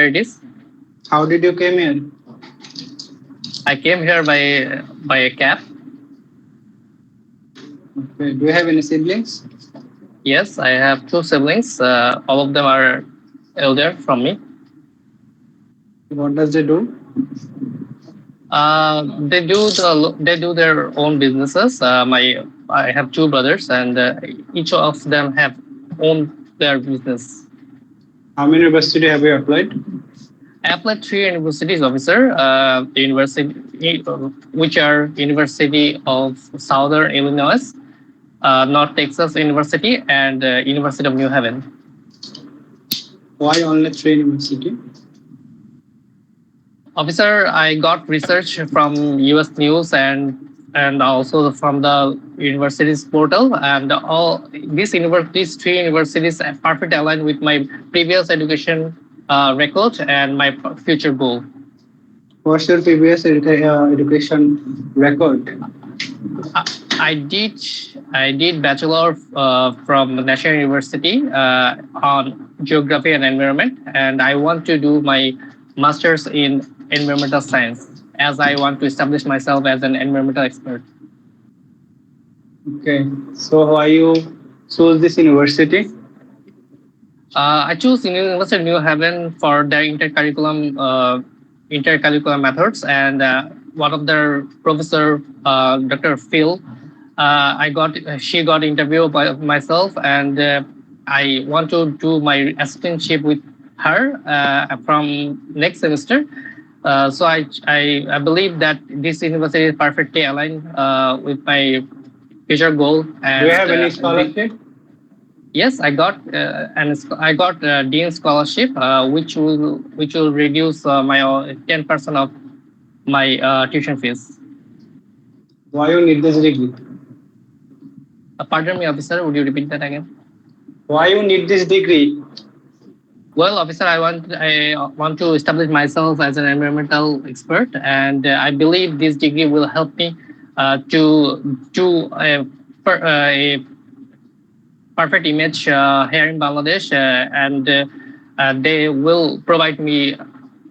it is. How did you came here? I came here by a cab. Okay. Do you have any siblings? Yes, I have two siblings. All of them are elder from me. What does they do? They do their own businesses. I have two brothers, and each of them have owned their business. How many university have you applied? I applied three universities, officer. The university, which are University of Southern Illinois, North Texas University, and University of New Haven. Why only three university? Officer, I got research from US News and also from the university's portal, and all these three universities are perfectly aligned with my previous education record and my future goal. What's your previous education record? I did bachelor from National University on geography and environment, and I want to do my master's in environmental science as I want to establish myself as an environmental expert. Okay. So why you choose this university? I choose University of New Haven for their intercurricular methods, and one of their professor, Dr. Phil, she got interviewed by myself, and I want to do my assistantship with her from next semester. So I believe that this university is perfectly aligned with my future goal. And, Do you have any scholarship? Yes, I got Dean scholarship, which will reduce my 10% of my tuition fees. Why you need this degree? Pardon me, officer. Would you repeat that again? Why you need this degree? Well, officer, I want to establish myself as an environmental expert, and I believe this degree will help me to do a perfect image here in Bangladesh, and they will provide me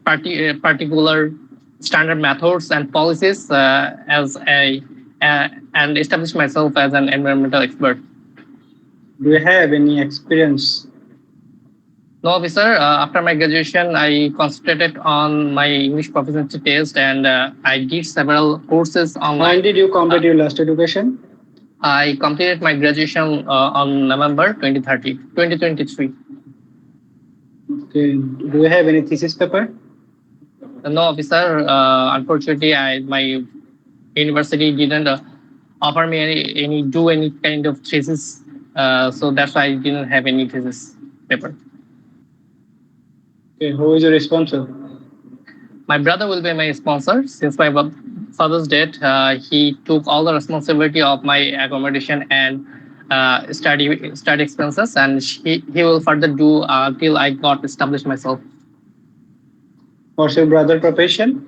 particular standard methods and policies and establish myself as an environmental expert. Do you have any experience? No, officer. After my graduation, I concentrated on my English proficiency test, and I did several courses online. When did you complete your last education? I completed my graduation on November 2023. Okay. Do you have any thesis paper? No, officer. Unfortunately, my university didn't offer me any kind of thesis, so that's why I didn't have any thesis paper. Okay. Who is your sponsor? My brother will be my sponsor. Since my father's death, he took all the responsibility of my accommodation and study expenses, and he will further do till I got established myself. What's your brother profession?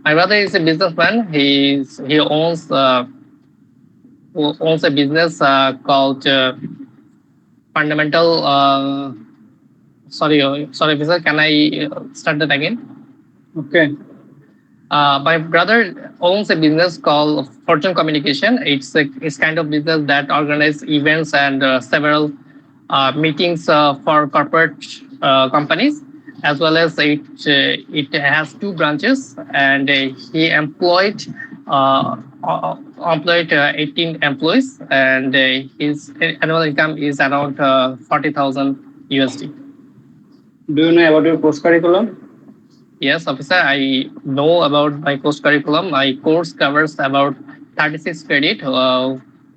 My brother is a businessman. He owns a business called Fundamental. Sorry, officer. Can I start that again? Okay. My brother owns a business called Fortune Communication. It's kind of business that organizes events and several meetings for corporate companies, as well as it has two branches, and he employed 18 employees, and his annual income is around 40,000 USD. Do you know about your post curriculum? Yes, officer, I know about my course curriculum. My course covers about 36 credit,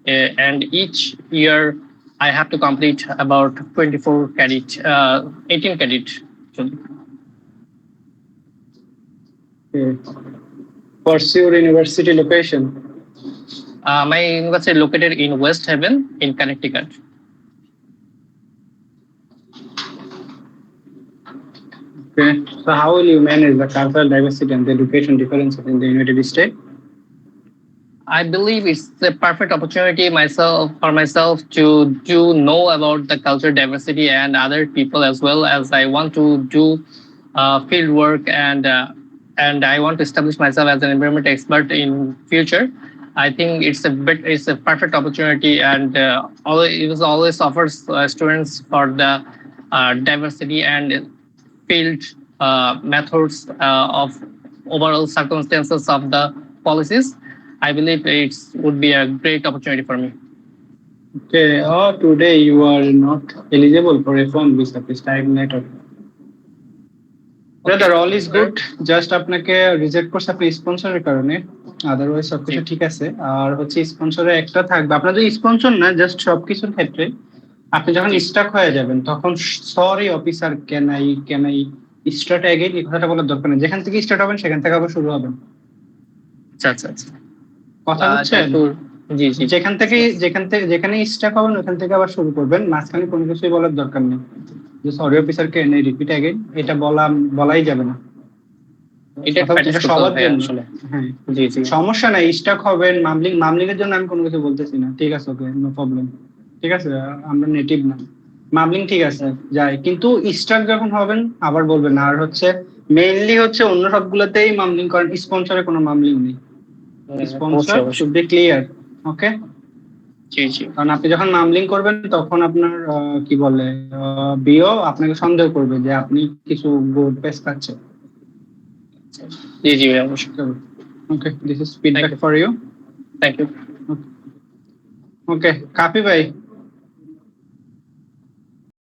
and each year I have to complete about 24 credit, 18 credit. Okay. What's your university location? My university is located in West Haven in Connecticut. Okay. So how will you manage the cultural diversity and the education differences in the United States? I believe it's the perfect opportunity for myself to know about the cultural diversity and other people, as well as I want to do field work, and I want to establish myself as an environment expert in future. I think it's a perfect opportunity, and it always offers students for the diversity and field methods of overall circumstances of the policies. I believe it would be a great opportunity for me. Okay. Oh, today you are not eligible for a phone visa. Please type network. Brother all is good, just আপনাকে reject করছে আপনি স্পন্সরের কারণে, otherwise সবকিছু ঠিক আছে। আর হচ্ছে স্পন্সরে একটা থাকবে, আপনার যদি স্পন্সর না জাস্ট সবকিছুর ক্ষেত্রে আপনি যখন স্টাক হয়ে যাবেন তখন sorry officer can I start again এই কথাটা বলার দরকার নেই, যেখান থেকে স্টার্ট হবেন সেখান থেকে আবার শুরু হবেন। আচ্ছা আচ্ছা আচ্ছা, কথা বুঝছেন? জি জি, যেখানে স্টাক হবেন ওখান থেকে আবার শুরু করবেন, মাঝখানে কোনো কিছুই বলার দরকার নেই যে sorry officer can I repeat again, এটা বলাই যাবে না। এটা সবার জন্য আসলে। হ্যাঁ জি জি, সমস্যা নাই, স্টাক হবেন মামলিং এর জন্য আমি কোনো কিছু বলতেছি না, ঠিক আছে ওকে নো প্রবলেম, ঠিক আছে আমরা নেটিভ না, মামলিং ঠিক আছে যায়, কিন্তু স্টাক যখন হবেন আবার বলবেন। আর হচ্ছে মেইনলি হচ্ছে অন্য সবগুলোতেই মামলিং করেন, স্পন্সরে কোনো মামলিং নেই, স্পন্সর শুড বি ক্লিয়ার। ওকে, জি জি, কারণ আপনি যখন মামলিং করবেন তখন আপনার কি বলে বিও আপনাকে সন্দেহ করবে যে আপনি কিছু গুড পেস পাচ্ছেন। জি জি ভাই, অবশ্যই। Okay, this is feedback for you. Thank you. Okay, Kapi bhai,